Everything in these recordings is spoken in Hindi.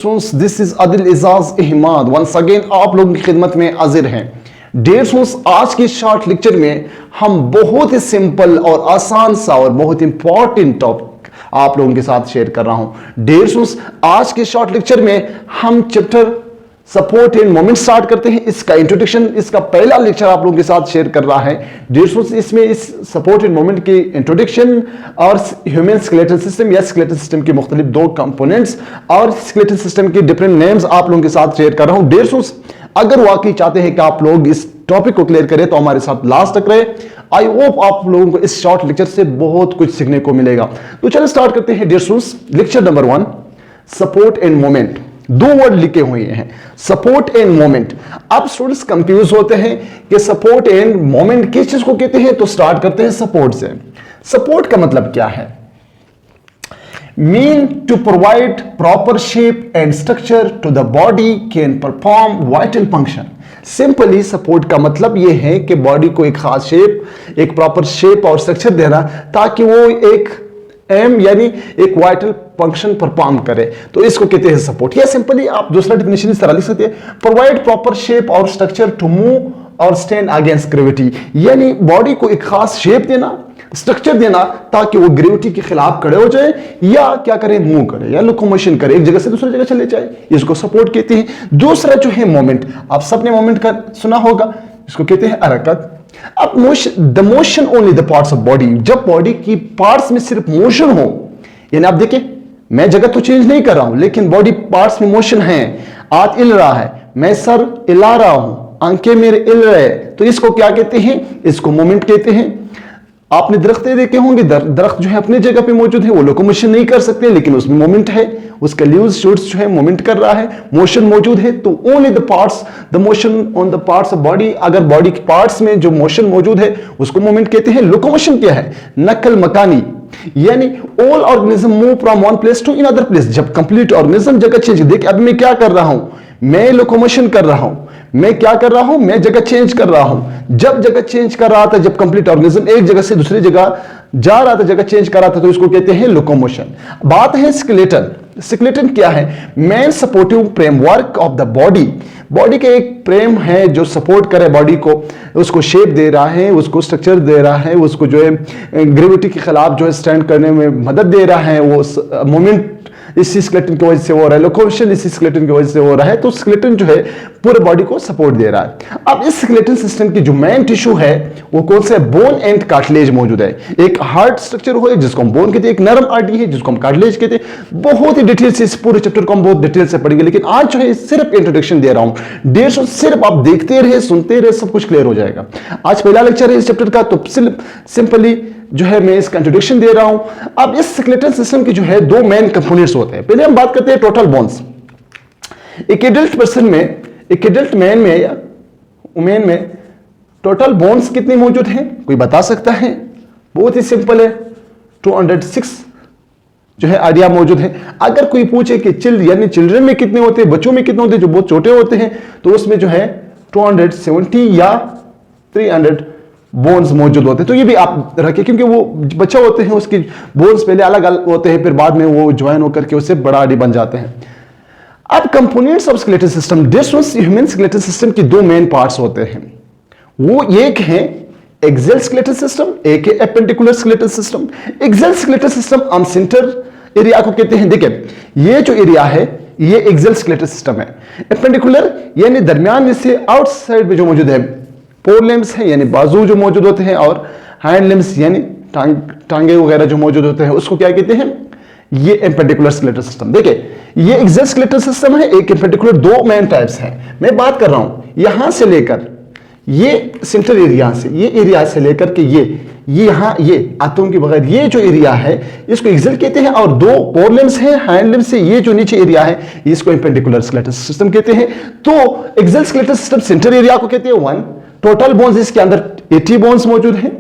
This is Adil Ejaz Ahmad once again आप लोगों की खिदमत में हाजिर हैं। आज के शॉर्ट लेक्चर में हम बहुत ही सिंपल और आसान सा और बहुत इंपॉर्टेंट टॉपिक आप लोगों के साथ शेयर कर रहा हूं। आज के शॉर्ट लेक्चर में हम chapter support end moment start करते हैं। इसका इंट्रोडक्शन, इसका पहला लेक्चर आप लोगों के साथ शेयर कर रहा है। इसमें इस सपोर्ट एंड मोमेंट की इंट्रोडक्शन और ह्यूमन स्केलेटल सिस्टम या स्केलेटल सिस्टम के मुख्तलिफ दो कंपोनेंट्स और स्केलेटल सिस्टम के डिफरेंट नेम्स आप लोगों के साथ शेयर कर रहा हूं। अगर वाकई चाहते हैं कि आप लोग इस टॉपिक को क्लियर करें तो हमारे साथ लास्ट तक रहे। आई होप आप लोगों को इस शॉर्ट लेक्चर से बहुत कुछ सीखने को मिलेगा। तो चलिए स्टार्ट करते हैं। Lecture number 1, support end moment. दो वर्ड लिखे हुए हैं, सपोर्ट एंड मोमेंट। अब स्टूडेंट्स कंफ्यूज होते हैं कि सपोर्ट एंड मोमेंट किस चीज को कहते हैं, तो स्टार्ट करते हैं सपोर्ट से। सपोर्ट का मतलब क्या है? Mean to provide proper shape and structure to the body can perform vital function. Simply support का मतलब यह है कि बॉडी को एक खास शेप, एक प्रॉपर शेप और स्ट्रक्चर देना ताकि वो एक यानी एक वाइटल फंक्शन परफॉर्म करे, तो इसको कहते हैं सपोर्ट। या सिंपली आप दूसरा डेफिनेशन इस तरह लिख सकते हैं, प्रोवाइड प्रॉपर शेप और स्ट्रक्चर टू मूव और स्टैंड अगेंस्ट ग्रेविटी। यानी बॉडी को एक खास शेप देना, स्ट्रक्चर देना ताकि वो ग्रेविटी के खिलाफ खड़े हो जाए या क्या करे, मूव करे या लोकोमोशन करे, एक जगह से दूसरी जगह चले जाए, इसको सपोर्ट कहते हैं। दूसरा जो है मोमेंट, आप सबने मोमेंट का सुना होगा, इसको कहते हैं हरकत। अब the motion only the parts of body, जब बॉडी की पार्ट्स में सिर्फ मोशन हो, यानी आप देखिए मैं जगह तो चेंज नहीं कर रहा हूं लेकिन बॉडी पार्ट्स में मोशन है, हाथ हिल रहा है, मैं सर हिला रहा हूं, आंखें मेरे हिल रहे, तो इसको क्या कहते हैं? इसको मोमेंट कहते हैं। आपने दरख्त देखे होंगे, दरख्त जो है अपनी जगह पे मौजूद है, वो लोकोमोशन नहीं कर सकते लेकिन उसमें मोमेंट है, उसका लीव्स शूट्स जो है मोमेंट कर रहा है, मोशन मौजूद है। तो only the parts, the motion on the parts of body, अगर बॉडी के पार्ट्स में जो मोशन मौजूद है उसको मोमेंट कहते हैं। लोकोमोशन क्या है? नकल मकानी, यानी all organism move from one place to another place. जब कंप्लीट ऑर्गेनिज्म जगह चेंज, देखिए अब मैं क्या कर रहा हूं, मैं लोकोमोशन कर रहा हूं, मैं क्या कर रहा हूं, मैं जगह चेंज कर रहा हूं। जब जगह चेंज कर रहा था, जब कंप्लीट ऑर्गेनिज्म एक जगह से दूसरी जगह जा रहा था, जगह चेंज कर रहा था, तो इसको कहते हैं लोकोमोशन। बात है स्केलेटन। स्केलेटन क्या है? Main supportive framework of the body. Body के एक फ्रेम है जो सपोर्ट करे बॉडी को, उसको शेप दे रहा है, उसको स्ट्रक्चर दे रहा है, उसको जो है ग्रेविटी के खिलाफ जो है स्टैंड करने में मदद दे रहा है। वो मोमेंट इसी स्केलेटन की वजह से हो रहा है, लोकोमोशन इसी स्केलेटन की वजह से हो रहा है, तो स्केलेटन जो है पूरे बॉडी को सपोर्ट दे रहा है। अब इस स्केलेटन सिस्टम की जो मेन टिश्यू है वो कौन सा है? बोन एंड कार्टिलेज मौजूद है। एक हार्ड स्ट्रक्चर हो जिसको हम बोन कहते हैं, एक नरम हड्डी है जिसको हम कार्टिलेज कहते हैं। बहुत ही डिटेल से इस पूरे चैप्टर को हम बहुत डिटेल से पढ़ेंगे, लेकिन आज जो है सिर्फ इंट्रोडक्शन दे रहा हूं। 150 सिर्फ आप देखते रहे, सुनते रहे, सब कुछ क्लियर हो जाएगा। आज पहला लेक्चर है इस चैप्टर का, तो सिंपली जो है मैं इसका इंट्रोडक्शन दे रहा हूं। अब इस स्केलेटल सिस्टम की जो है दो मेन कंपोनेंट्स होते हैं। पहले हम बात करते हैं टोटल बोन्स। एक एडल्ट पर्सन में, एक एडल्ट मैन में या वुमेन में टोटल बोन्स कितने मौजूद हैं? कोई बता सकता है? बहुत ही सिंपल है, 206 जो है आइडिया मौजूद है। अगर कोई पूछे कि चिल्ड्रन में कितने होते हैं, बच्चों में कितने होते हैं, जो बहुत छोटे होते हैं, तो उसमें जो है 270 या 300 बोन्स मौजूद होते हैं। तो ये भी आप रखें, क्योंकि वो बच्चा होते हैं उसकी बोन्स पहले अलग अलग होते हैं, फिर बाद में वो ज्वाइन होकर के उससे बड़ा हड्डी बन जाते हैं। अब components of skeletal system, human skeletal system की दो मेन पार्ट्स होते हैं। वो एक है एक्सियल स्केलेटल सिस्टम, एक है appendicular skeletal system. Axial skeletal system हम सेंटर एरिया को कहते हैं। देखिए ये जो एरिया है ये एक्सियल स्केलेटल सिस्टम है। एपेंडिकुलर यानी दरमियान में से आउटसाइड में जो मौजूद है, फोर लिम्स है यानी बाजू जो मौजूद होते हैं, और हैंड लिम्स यानी टांगे वगैरह जो मौजूद होते हैं, उसको क्या कहते हैं? ये एपेंडिकुलर स्केलेटल सिस्टम। देखिए ये एक्सियल स्केलेटल सिस्टम है, एक एपेंडिकुलर, दो मेन टाइप्स हैं। मैं बात कर रहा हूं यहां से लेकर ये सेंटर एरिया से, ये एरिया से लेकर के ये यहां, ये आंतों के बगैर ये जो एरिया है इसको एक्सियल कहते हैं, और दो फोर लिम्स है हैंड लिम्स से ये जो नीचे एरिया है इसको एपेंडिकुलर स्केलेटल सिस्टम कहते हैं। तो axial skeletal system centre area को कहते हैं 1। टोटल बोन्स इसके अंदर 80 बोन्स मौजूद हैं।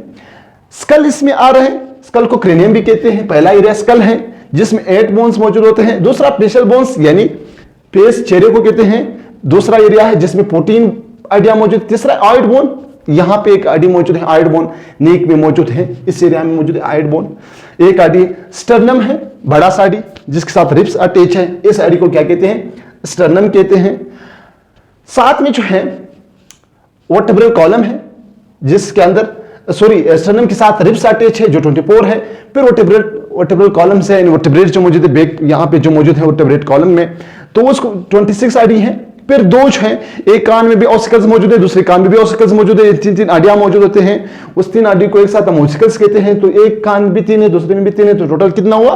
स्कल इसमें आ रहे हैं, स्कल को क्रेनियम भी कहते हैं। पहला एरिया स्कल है जिसमें 8 बोन्स मौजूद होते हैं। दूसरा फेशियल बोन्स यानी फेस, चेहरे को कहते हैं। दूसरा एरिया है जिसमें 14 आइडिया मौजूद। तीसरा आइड बोन, यहां पे एक आइडी मौजूद है, आइड बोन नेक में मौजूद है, इस एरिया में मौजूद है आइड बोन। एक आइडी स्टर्नम है, बड़ा सा आइडी, जिसके साथ रिब्स अटैच है, इस आईडी को क्या कहते हैं, स्टर्नम कहते हैं। साथ में जो है वर्टेब्रल कॉलम है जिसके अंदर स्टर्नम के साथ रिब्स अटैच है जो 24 है। फिर वर्टेब्रल कॉलम से वर्टेब्रेट जो मौजूद है बैक यहां पे जो मौजूद है वर्टेब्रेट कॉलम में, तो उसको 26 आईडी है। फिर दो जो है, एक कान में भी ऑसिकल्स मौजूद है, दूसरे कान में भी ऑसिकल्स मौजूद है, तीन आडिया मौजूद होते हैं। उस 3 आडी को एक साथ हम ऑसिकल्स कहते हैं। तो एक कान भी 3 है, दूसरे में भी 3 है, तो टोटल कितना हुआ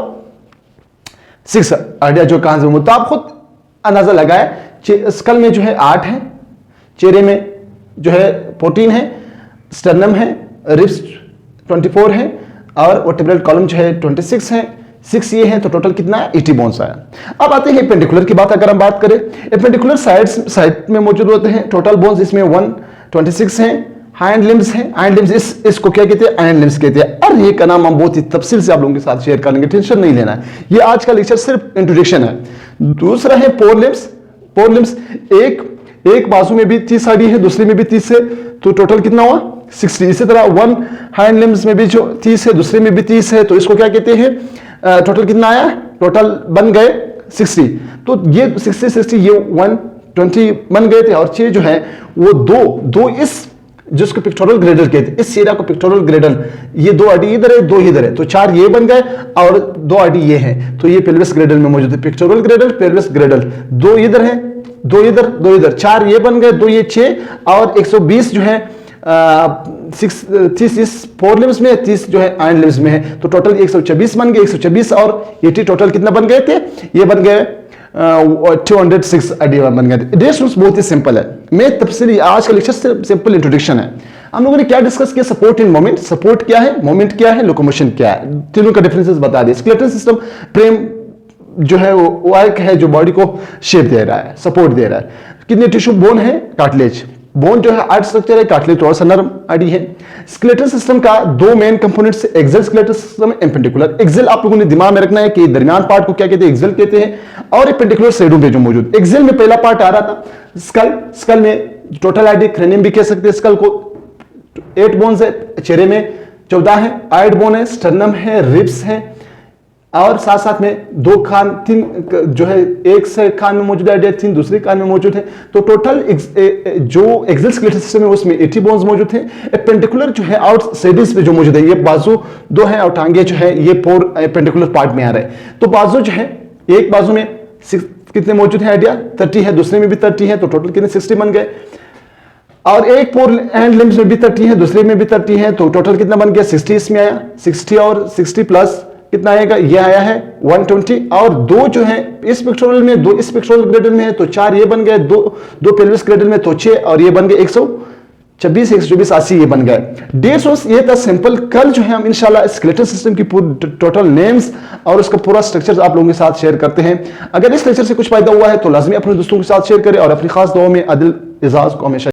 6 आडिया जो कान से। तो आप खुद अंदाजा लगाए, स्कल में जो है 8 है, चेहरे में जो है 14 है, स्टर्नम है, रिब्स 24 है और वर्टेब्रल कॉलम जो है 26 है, 6 ये है, तो टोटल कितना है 80 बोन्स आया। अब आते हैं एपेंडिकुलर की बात। अगर हम बात करें एपेंडिकुलर साइड में मौजूद होते हैं टोटल बोन्स, इसमें 126 हैं। हाइंड लिम्स हैं, हाइंड लिम्स इसको क्या कहते हैं, हाइंड लिम्स कहते हैं। और ये का नाम हम बहुत ही तफसील से आप लोगों के साथ शेयर करेंगे, टेंशन नहीं लेना है, ये आज का लेक्चर सिर्फ इंट्रोडक्शन है। दूसरा है पोर लिम्स। पोर लिम्स एक बाजू में भी 30 आडी है, दूसरे में भी 30 है, तो टोटल कितना हुआ 60। इसी तरह वन हाइंड लिम्स में भी जो 30 है, दूसरे में भी 30 है, तो इसको क्या कहते हैं, टोटल कितना आया, टोटल बन गए 60। तो ये 60 ये 120 बन गए थे। और 6 जो है वो दो इस जिसको पिक्टोरल ग्रेडल कहते हैं, इस एरिया को पिक्टोरल ग्रेडल, ये 2 आडी इधर है, 2 इधर है, तो 4 ये बन गए और 2 आडी ये है, तो ये पेल्विस ग्रेडल में मौजूद है। पिक्टोरल ग्रेडल, पेल्विस ग्रेडल, 2 इधर है, 2 इधर, 2 इधर, 4 ये बन गए, 2 ये 6 और 120 जो है 30 इस पोर लिम्स में, 30 जो है हाइंड लिम्स में है, तो टोटल 124 बन गए। 124 और 80 टोटल कितना बन गए थे, ये बन गए 206 आइडिया बन गए थे। डेस्टूल्स बहुत ही सिंपल है, मैं तफसीली आज का लेक्चर सिंपल इंट्रोडक्शन है। हम लोगों ने क्या डिस्कस किया, सपोर्ट इन मोमेंट, सपोर्ट क्या है, मोमेंट क्या है, लोकोमोशन क्या है, तीनों का डिफरेंसेस बता दिए। स्केलेटल सिस्टम फ्रेम जो है वो एक है जो बॉडी को शेप दे रहा है, सपोर्ट दे रहा है। कितने टिश्यू, बोन है, कार्टिलेज, बोन जो है हार्ड स्ट्रक्चर है, कार्टिलेज थोड़ा सा नरम आड़ी है। स्केलेटल सिस्टम का 2 main components, axial skeletal system, appendicular. Axial आप लोगों ने दिमाग में रखना है कि दरमियान पार्ट को क्या कहते हैं, एक्सेल कहते हैं, और एपेंडिकुलर साइडों पे जो मौजूद। एक्सेल में पहला पार्ट आ रहा था स्कल में टोटल आईडी, क्रेनियम भी कह सकते हैं। स्कल को 8 बोन्स है, चेहरे में 14 है, आइड बोन है, स्टर्नम है, रिब्स है, और साथ साथ में 2 कान, 3 जो है एक से कान में मौजूद है, 3 दूसरे कान में मौजूद है। तो टोटल जो एक्सेल स्केलेटल सिस्टम है उसमें 80 बोन्स मौजूद है। एपेंडिकुलर जो है आउटसाइड्स पे जो मौजूद है, ये बाजू 2 है और टांगे जो है ये पोर एपेंडिकुलर पार्ट में आ रहा है। तो बाजू जो है, एक बाजू में कितने मौजूद है आइडिया, 30 है, दूसरे में भी 30 है, तो टोटल कितने 60 बन गए। और एक पोर एंड लिम्स में भी 30 है, दूसरे में भी 30 है, तो टोटल कितना बन गया 60 इसमें आया। 60 और 60 प्लस कितना आएगा, ये आया है 120। और 2 जो है इस पिक्टोरल में, 2 इस पिक्टोरल ग्रेडल में है, तो 4 ये बन गए, 2 पेल्विस ग्रेडल में, तो 6 और ये बन गए 126, 124, 80 ये बन गए। 150 ये था सिंपल। कल जो है हम इंशाल्लाह स्केलेटल सिस्टम की पूरी टोटल नेम्स और उसका पूरा स्ट्रक्चर आप लोगों के साथ शेयर करते हैं। अगर इस लेक्चर से कुछ फायदा हुआ है तो लाजमी अपने दोस्तों के साथ शेयर करें और अपनी खास दुआ में आदिल एजाज को हमेशा